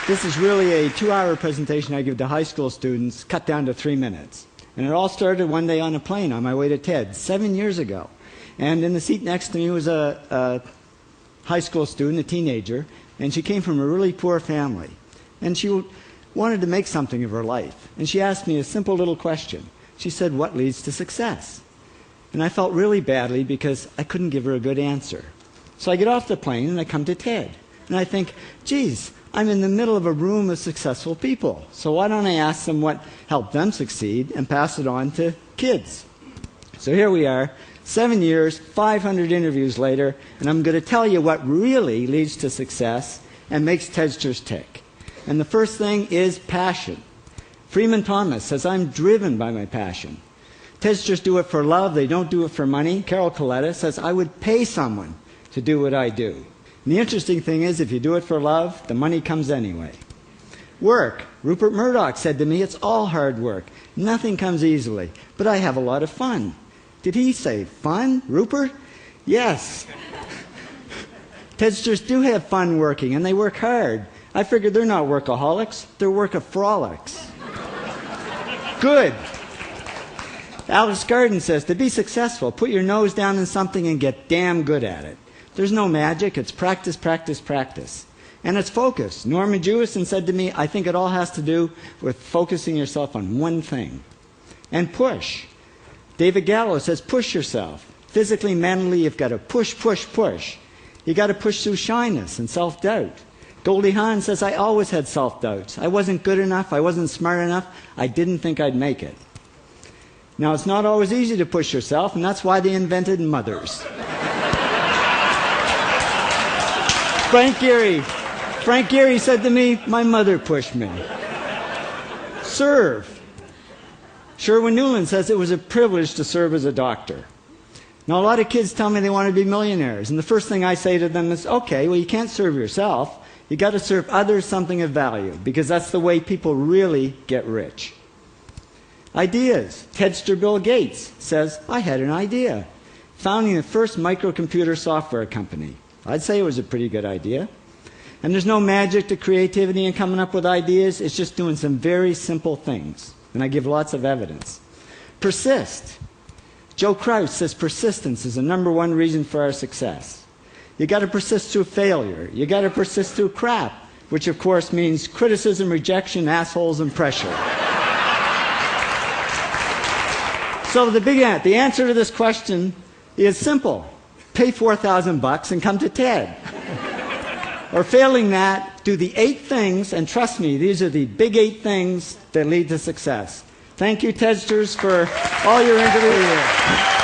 This is really a 2-hour presentation I give to high school students, cut down to 3 minutes. And it all started one day on a plane on my way to TED, 7 years ago. And in the seat next to me was a high school student, a teenager, and she came from a really poor family. And she wanted to make something of her life. And she asked me a simple little question. She said, "What leads to success?" And I felt really badly because I couldn't give her a good answer. So I get off the plane and I come to TED. And I think, geez, I'm in the middle of a room of successful people. So why don't I ask them what helped them succeed and pass it on to kids? So here we are, 7 years, 500 interviews later, and I'm going to tell you what really leads to success and makes TEDsters tick. And the first thing is passion. Freeman Thomas says, "I'm driven by my passion." TEDsters do it for love, they don't do it for money. Carol Coletta says, "I would pay someone to do what I do." And the interesting thing is, if you do it for love, the money comes anyway. Work. Rupert Murdoch said to me, "It's all hard work. Nothing comes easily, but I have a lot of fun." Did he say fun, Rupert? Yes. TEDsters do have fun working, and they work hard. I figured they're not workaholics, they're workaholics. Good. Alex Garden says, to be successful, put your nose down in something and get damn good at it. There's no magic, it's practice, practice, practice. And it's focus. Norman Jewison said to me, "I think it all has to do with focusing yourself on one thing." And push. David Gallo says, push yourself. Physically, mentally, you've got to push, push, push. You've got to push through shyness and self-doubt. Goldie Hawn says, "I always had self-doubts. I wasn't good enough, I wasn't smart enough, I didn't think I'd make it." Now, it's not always easy to push yourself, and that's why they invented mothers. Frank Gehry said to me, "My mother pushed me." Serve. Sherwin Newland says, "It was a privilege to serve as a doctor." Now, a lot of kids tell me they want to be millionaires, and the first thing I say to them is, okay, well, you can't serve yourself. You got to serve others something of value, because that's the way people really get rich. Ideas. TEDster Bill Gates says, "I had an idea. Founding the first microcomputer software company." I'd say it was a pretty good idea. And there's no magic to creativity and coming up with ideas. It's just doing some very simple things. And I give lots of evidence. Persist. Joe Kraus says persistence is the #1 reason for our success. You got to persist through failure. You got to persist through crap, which of course means criticism, rejection, assholes, and pressure. So the answer to this question is simple. Pay $4,000 and come to TED. Or failing that, do the 8 things, and trust me, these are the big 8 things that lead to success. Thank you, TEDsters, for all your interviews.